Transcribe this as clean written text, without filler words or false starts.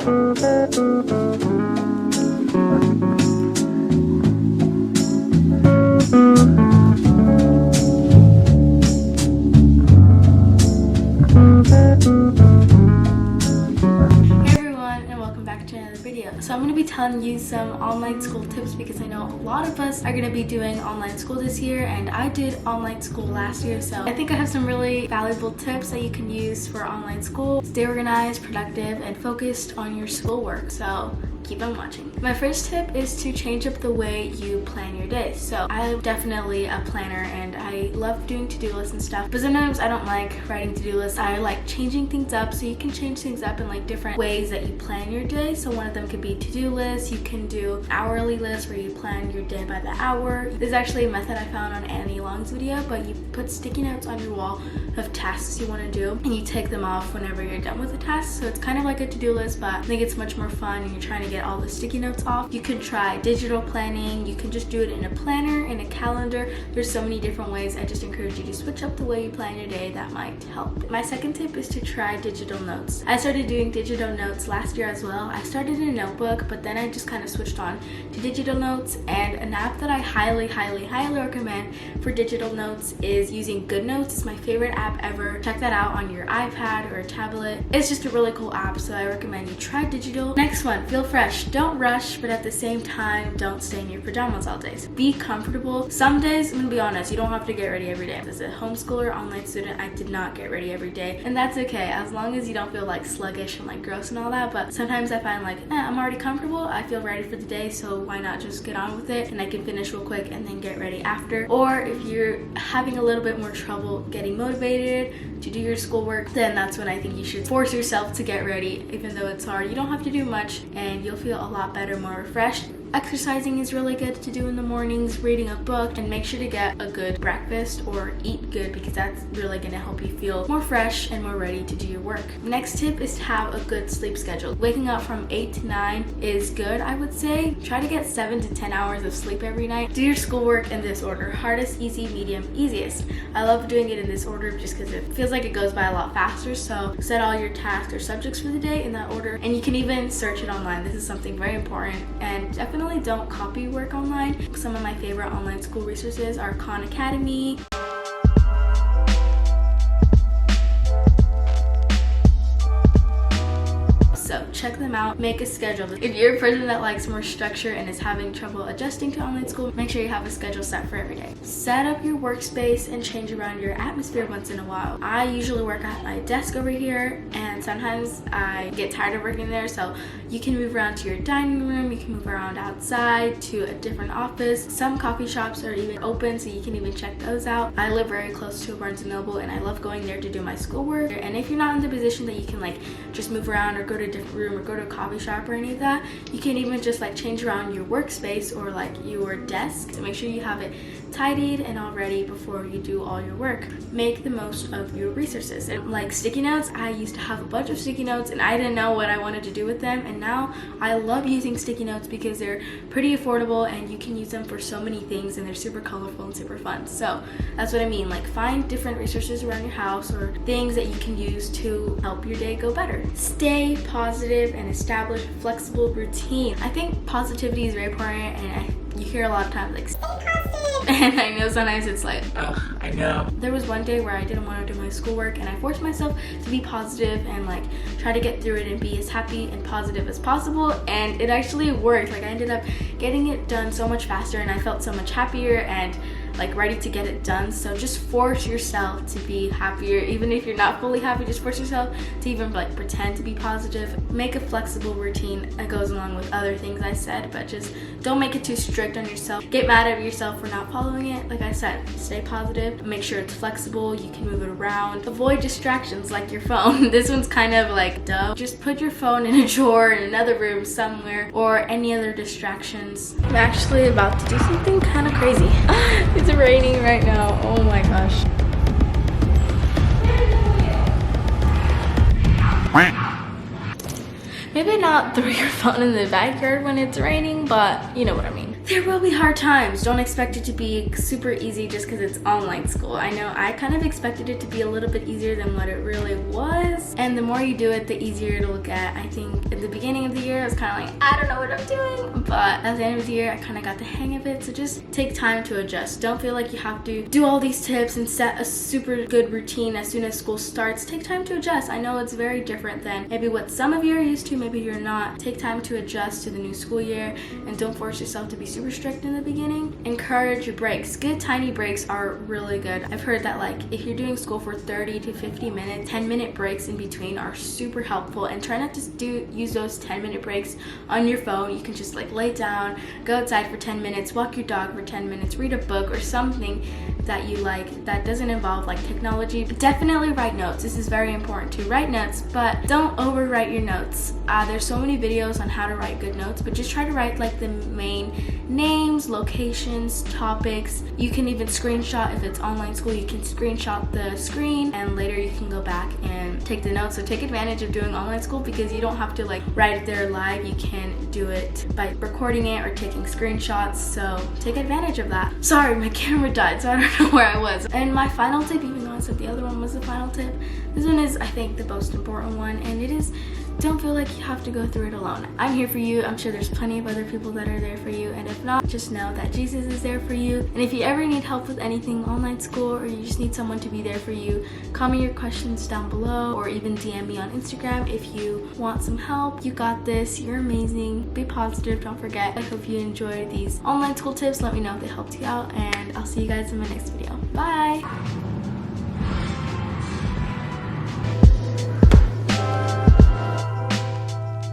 So I'm going to be telling you some online school tips because I know a lot of us are going to be doing online school this year, and I did online school last year, so I think I have some really valuable tips that you can use for online school. Stay organized, productive, and focused on your schoolwork. So keep on watching. My first tip is to change up the way you plan your day. So I'm definitely a planner and I love doing to-do lists and stuff, but sometimes I don't like writing to-do lists. I like changing things up, so you can change things up in like different ways that you plan your day. So one of them could be to-do lists. You can do hourly lists where you plan your day by the hour. This is actually a method I found on Annie Long's video, but you put sticky notes on your wall of tasks you want to do and you take them off whenever you're done with the task. So it's kind of like a to-do list, but I think it's much more fun and you're trying to get all the sticky notes off. You can try digital planning. You can just do it in a planner, in a calendar. There's so many different ways. I just encourage you to switch up the way you plan your day. That might help. My second tip is to try digital notes. I started doing digital notes last year as well. I started in a notebook, but then I just kind of switched on to digital notes, and an app that I highly recommend for digital notes is using GoodNotes. It's my favorite app ever. Check that out on your iPad or a tablet. It's just a really cool app, so I recommend you try digital. Next one, feel fresh. Don't rush, but at the same time, don't stay in your pajamas all day. So be comfortable. Some days, I'm gonna be honest, you don't have to get ready every day. As a homeschooler, online student, I did not get ready every day, and that's okay as long as you don't feel like sluggish and like gross and all that. But sometimes I find like, I'm already comfortable, I feel ready for the day, so why not just get on with it and I can finish real quick and then get ready after. Or if you're having a little bit more trouble getting motivated to do your schoolwork, then that's when I think you should force yourself to get ready. Even though it's hard, you don't have to do much and you'll feel a lot better, more refreshed. Exercising is really good to do in the mornings, reading a book, and make sure to get a good breakfast or eat good because that's really going to help you feel more fresh and more ready to do your work. Next tip is to have a good sleep schedule. Waking up from 8 to 9 is good, I would say. Try to get 7 to 10 hours of sleep every night. Do your schoolwork in this order: hardest, easy, medium, easiest. I love doing it in this order just because it feels like it goes by a lot faster. So set all your tasks or subjects for the day in that order, and you can even search it online. This is something very important, and definitely don't copy work online. Some of my favorite online school resources are Khan Academy, so check them out. Make a schedule. If you're a person that likes more structure and is having trouble adjusting to online school, make sure you have a schedule set for every day. Set up your workspace and change around your atmosphere once in a while. I usually work at my desk over here, and sometimes I get tired of working there, so you can move around to your dining room, you can move around outside to a different office. Some coffee shops are even open, so you can even check those out. I live very close to a Barnes & Noble, and I love going there to do my schoolwork. And if you're not in the position that you can like just move around or go to a different room or go to a coffee shop or any of that, you can even just like change around your workspace or like your desk to make sure you have it tidied and all ready before you do all your work. Make the most of your resources. And like sticky notes, I used to have a bunch of sticky notes and I didn't know what I wanted to do with them, and now I love using sticky notes because they're pretty affordable and you can use them for so many things, and they're super colorful and super fun. So that's what I mean, like find different resources around your house or things that you can use to help your day go better. Stay positive and establish a flexible routine. I think positivity is very important, and you hear a lot of times like stay positive, and I know sometimes it's like, oh, I know. There was one day where I didn't want to do my schoolwork and I forced myself to be positive and like try to get through it and be as happy and positive as possible, and it actually worked. Like I ended up getting it done so much faster and I felt so much happier and like ready to get it done. So just force yourself to be happier. Even if you're not fully happy, just force yourself to even like pretend to be positive. Make a flexible routine that goes along with other things I said, but just don't make it too strict on yourself. Get mad at yourself for not following it. Like I said, stay positive, make sure it's flexible, you can move it around. Avoid distractions like your phone. This one's kind of like dumb. Just put your phone in a drawer in another room somewhere, or any other distractions. I'm actually about to do something kind of crazy. It's raining right now. Oh my gosh. Maybe not throw your phone in the backyard when it's raining, but you know what I mean. there will be hard times. Don't expect it to be super easy just because it's online school. I know I kind of expected it to be a little bit easier than what it really was. And the more you do it, the easier it'll get. I think at the beginning of the year, I was kind of like, I don't know what I'm doing. But at the end of the year, I kind of got the hang of it. So just take time to adjust. Don't feel like you have to do all these tips and set a super good routine as soon as school starts. Take time to adjust. I know it's very different than maybe what some of you are used to, maybe you're not. Take time to adjust to the new school year and don't force yourself to be super strict in the beginning. Encourage your breaks. Good tiny breaks are really good. I've heard that like if you're doing school for 30 to 50 minutes, 10-minute breaks in between are super helpful, and try not to use those 10-minute breaks on your phone. You can just like lay down, go outside for 10 minutes, walk your dog for 10 minutes, read a book or something that you like that doesn't involve like technology. But definitely write notes. This is very important to write notes, but don't overwrite your notes. There's so many videos on how to write good notes, but just try to write like the main names, locations, topics. You can even screenshot if it's online school. You can screenshot the screen and later you can go back and take the notes. So take advantage of doing online school because you don't have to like write it there live. You can do it by recording it or taking screenshots. So take advantage of that. Sorry, my camera died, so I don't know where I was. And my final tip, even though I said the other one was the final tip, this one is I think the most important one, and it is don't feel like you have to go through it alone. I'm here for you. I'm sure there's plenty of other people that are there for you, and if not, just know that Jesus is there for you. And if you ever need help with anything online school, or you just need someone to be there for you, comment your questions down below or even DM me on Instagram if you want some help. You got this. You're amazing. Be positive. Don't forget. I hope you enjoyed these online school tips. Let me know if they helped you out, and I'll see you guys in my next video. Bye.